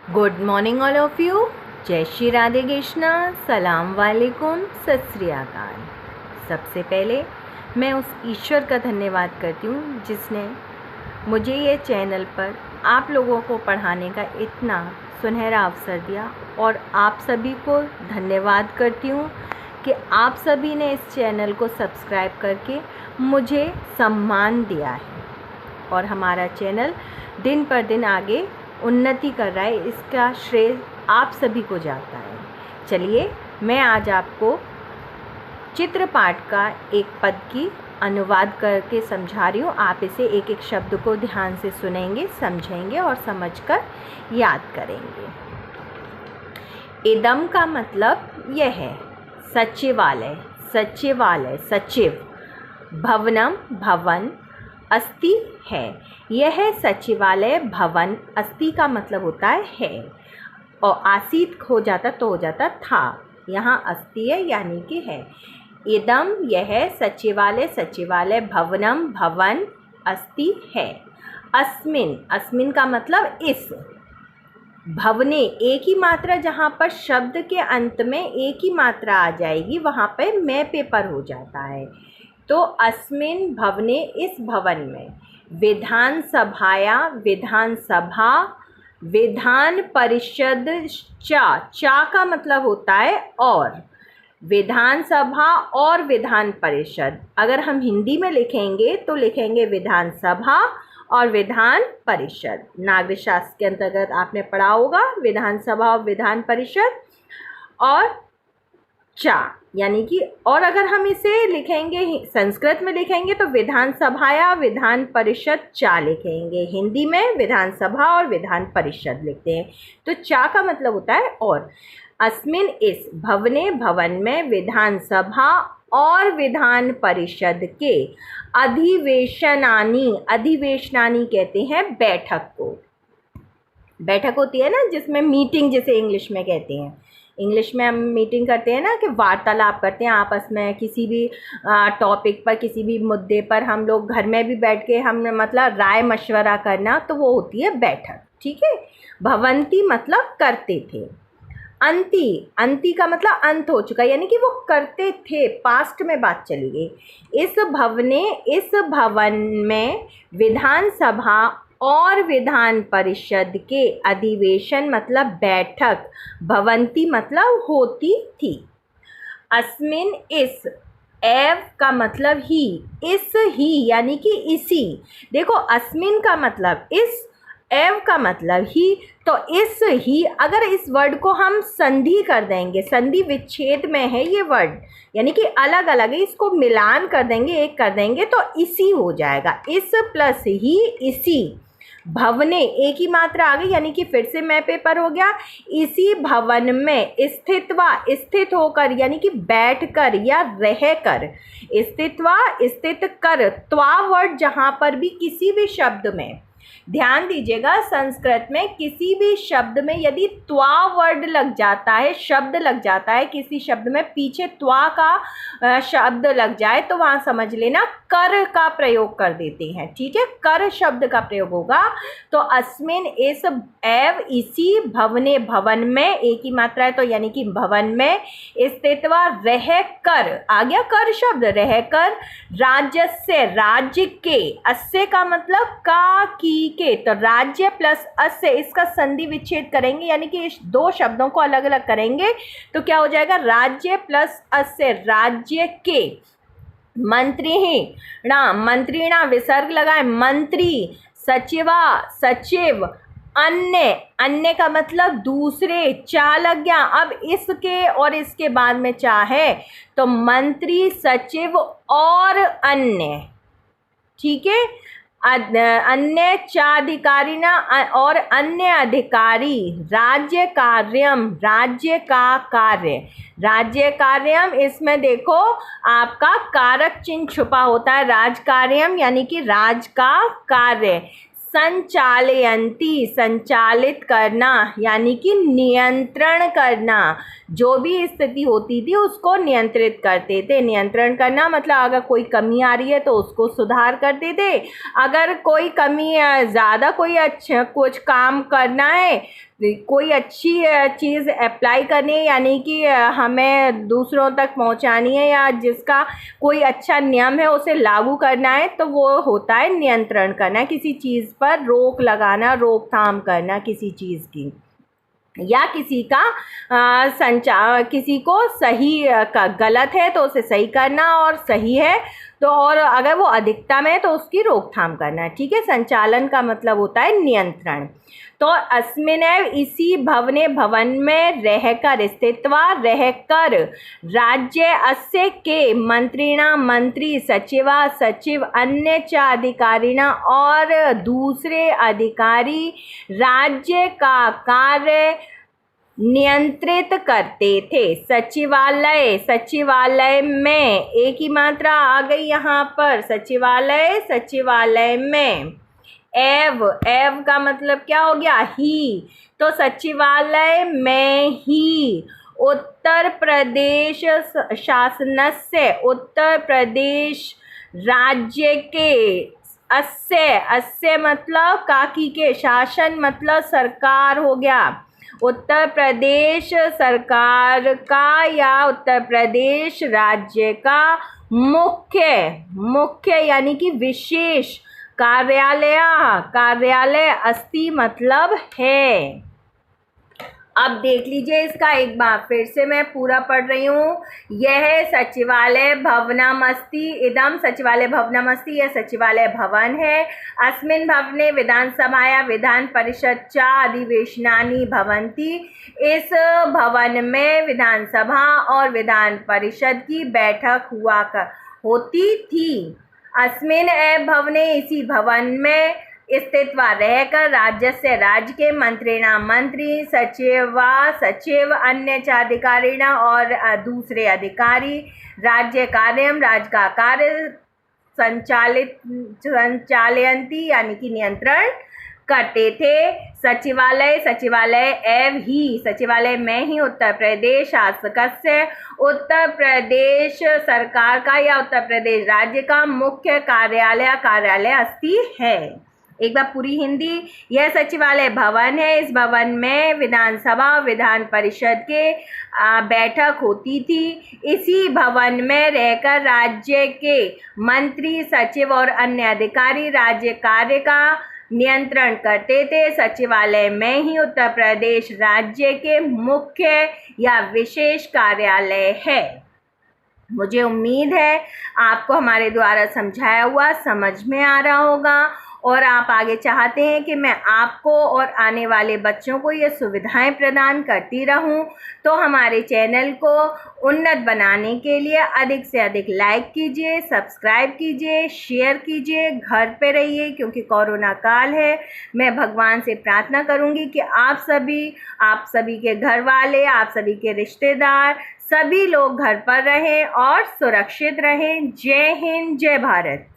Good morning all of you. जय श्री राधे कृष्णा, सलाम वालेकुम, सत श्री अकाल। सबसे पहले मैं उस ईश्वर का धन्यवाद करती हूँ जिसने मुझे ये चैनल पर आप लोगों को पढ़ाने का इतना सुनहरा अवसर दिया, और आप सभी को धन्यवाद करती हूँ कि आप सभी ने इस चैनल को सब्सक्राइब करके मुझे सम्मान दिया है और हमारा चैनल दिन पर दिन आगे उन्नति कर रहा है। इसका श्रेय आप सभी को जाता है। चलिए मैं आज आपको चित्रपाठ का एक पद की अनुवाद करके समझा रही हूँ। आप इसे एक एक शब्द को ध्यान से सुनेंगे, समझेंगे और समझकर याद करेंगे। इदम का मतलब यह है सचिवालय, सचिवालय सचिव। भवनम भवन, अस्ति है, यह सचिवालय भवन। अस्ति का मतलब होता है और आसीत हो जाता तो हो जाता था, यहाँ अस्ति है यानी कि है। इदम यह सचिवालय, सचिवालय भवनम भवन, अस्ति है। अस्मिन, अस्मिन का मतलब इस। भवने एक ही मात्रा, जहाँ पर शब्द के अंत में एक ही मात्रा आ जाएगी वहाँ पर मैं पेपर हो जाता है। तो अस्मिन भवने, इस भवन में। विधानसभाया, विधानसभा। विधान परिषद, चा, चा का मतलब होता है और। विधानसभा और विधान परिषद, अगर हम हिंदी में लिखेंगे तो लिखेंगे विधानसभा और विधान परिषद। नागरिक शास्त्र के अंतर्गत आपने पढ़ा होगा विधानसभा और विधान परिषद और चा, यानी कि। और अगर हम इसे लिखेंगे संस्कृत में लिखेंगे तो विधानसभा या विधान परिषद चा लिखेंगे। हिंदी में विधानसभा और विधान परिषद लिखते हैं। तो चा का मतलब होता है और। अस्मिन इस, भवने भवन में, विधानसभा और विधान परिषद के अधिवेशनानी, अधिवेशनानी कहते हैं बैठक को। बैठक होती है ना जिसमें मीटिंग जिसे इंग्लिश में कहते हैं। इंग्लिश में हम मीटिंग करते हैं ना कि वार्तालाप करते हैं आपस में किसी भी टॉपिक पर, किसी भी मुद्दे पर। हम लोग घर में भी बैठ के हम मतलब राय मशवरा करना, तो वो होती है बैठक। ठीक है। भवंती मतलब करते थे। अंति, अंति का मतलब अंत हो चुका, यानी कि वो करते थे, पास्ट में बात चली गई। इस भवने, इस भवन में विधानसभा और विधान परिषद के अधिवेशन मतलब बैठक। भवंती मतलब होती थी। अस्मिन इस, एव का मतलब ही, इस ही यानी कि इसी। देखो अस्मिन का मतलब इस, एव का मतलब ही, तो इस ही। अगर इस वर्ड को हम संधि कर देंगे, संधि विच्छेद में है ये वर्ड, यानी कि अलग अलग है, इसको मिलान कर देंगे, एक कर देंगे तो इसी हो जाएगा। इस प्लस ही इसी। भवने एक ही मात्रा आ गई, यानी कि फिर से मैं पेपर हो गया। इसी भवन में स्थितवा, स्थित होकर यानी कि बैठ कर या रह कर। स्थितवा, स्थित कर, त्वा वर्ड जहाँ पर भी किसी भी शब्द में, ध्यान दीजिएगा, संस्कृत में किसी भी शब्द में यदि त्वा वर्ड लग जाता है, शब्द लग जाता है किसी शब्द में, पीछे त्वा का शब्द लग जाए तो वहाँ समझ लेना कर का प्रयोग कर देते हैं। ठीक है, कर शब्द का प्रयोग होगा। तो अस्मिन इस, एव इसी, भवने भवन में, एक ही मात्रा है तो यानी कि भवन में। स्थितवा रह कर, आ गया कर शब्द, रह कर। राज्य से, राज्य के, अस्य का मतलब का, की, के, तो राज्य प्लस अस्य, इसका संधि विच्छेद करेंगे यानी कि इस दो शब्दों को अलग अलग करेंगे तो क्या हो जाएगा, राज्य प्लस अस्य, राज्य के। मंत्रिणा, मंत्रिणा विसर्ग लगाए, मंत्री। सचिवा, सचिव। अन्य, अन्य का मतलब दूसरे, चा लग गया। अब इसके और इसके बाद में चा है तो मंत्री, सचिव और अन्य। ठीक है, अन्य चाधिकारी ना, और अन्य अधिकारी। राज्य कार्यम, राज्य का कार्य, राज्य कार्यम। इसमें देखो आपका कारक चिन्ह छुपा होता है, राज कार्यम यानी कि राज का कार्य। संचालयंती, संचालित करना यानी कि नियंत्रण करना। जो भी स्थिति होती थी उसको नियंत्रित करते थे। नियंत्रण करना मतलब अगर कोई कमी आ रही है तो उसको सुधार करते थे। अगर कोई कमी ज़्यादा कोई अच्छा कुछ काम करना है कोई अच्छी चीज़ अप्लाई करनी है, यानी कि हमें दूसरों तक पहुंचानी है, या जिसका कोई अच्छा नियम है उसे लागू करना है, तो वो होता है नियंत्रण करना, किसी चीज़ पर रोक लगाना, रोकथाम करना किसी चीज़ की, या किसी का किसी को सही का गलत है तो उसे सही करना, और सही है तो, और अगर वो अधिकता में है तो उसकी रोकथाम करना। ठीक है, संचालन का मतलब होता है नियंत्रण। तो अस्मिनैव इसी भवने भवन में रहकर स्थित्वा रहकर राज्य अस्य के मंत्रिणा मंत्री सचिवा सचिव अन्य च अधिकारिणा और दूसरे अधिकारी राज्य का कार्य नियंत्रित करते थे। सचिवालय, सचिवालय में एक ही मात्रा आ गई यहाँ पर, सचिवालय, सचिवालय में। एव, एव का मतलब क्या हो गया, ही, तो सचिवालय में ही उत्तर प्रदेश शासनस्य, उत्तर प्रदेश राज्य के, अस्य, अस्य मतलब काकी के, शासन मतलब सरकार हो गया, उत्तर प्रदेश सरकार का या उत्तर प्रदेश राज्य का मुख्य, मुख्य यानी कि विशेष कार्यालय, कार्यालय अस्ति मतलब है। अब देख लीजिए इसका एक बार फिर से मैं पूरा पढ़ रही हूँ। यह सचिवालय भवनमस्ति, इदम सचिवालय भवनमस्ति, यह सचिवालय भवन है। अस्मिन् भवने विधानसभाया विधान परिषद च अधिवेशनानि भवन्ति, इस भवन में विधानसभा और विधान परिषद की बैठक होती थी। अस्मिन् एव भवने, इसी भवन में स्थित्वा रहकर राज्य से, राज्य के मंत्रिणा मंत्री सचिवा सचिव अन्य च अधिकारिणा और दूसरे अधिकारी राज्य कार्यम, राज्य का कार्य संचालयन्ति यानी कि नियंत्रण करते थे। सचिवालय, सचिवालय एव ही, सचिवालय में ही उत्तर प्रदेश शासकस्य, उत्तर प्रदेश सरकार का या उत्तर प्रदेश राज्य का मुख्य कार्यालय, कार्यालय अस्ति है। एक बार पूरी हिंदी। यह सचिवालय भवन है, इस भवन में विधानसभा विधान परिषद के बैठक होती थी। इसी भवन में रहकर राज्य के मंत्री सचिव और अन्य अधिकारी राज्य कार्य का नियंत्रण करते थे। सचिवालय में ही उत्तर प्रदेश राज्य के मुख्य या विशेष कार्यालय है। मुझे उम्मीद है आपको हमारे द्वारा समझाया हुआ समझ में आ रहा होगा, और आप आगे चाहते हैं कि मैं आपको और आने वाले बच्चों को ये सुविधाएं प्रदान करती रहूं, तो हमारे चैनल को उन्नत बनाने के लिए अधिक से अधिक लाइक कीजिए, सब्सक्राइब कीजिए, शेयर कीजिए, घर पे रहिए क्योंकि कोरोना काल है। मैं भगवान से प्रार्थना करूंगी कि आप सभी के घर वाले, आप सभी के रिश्तेदार, सभी लोग घर पर रहें और सुरक्षित रहें। जय हिंद, जय भारत।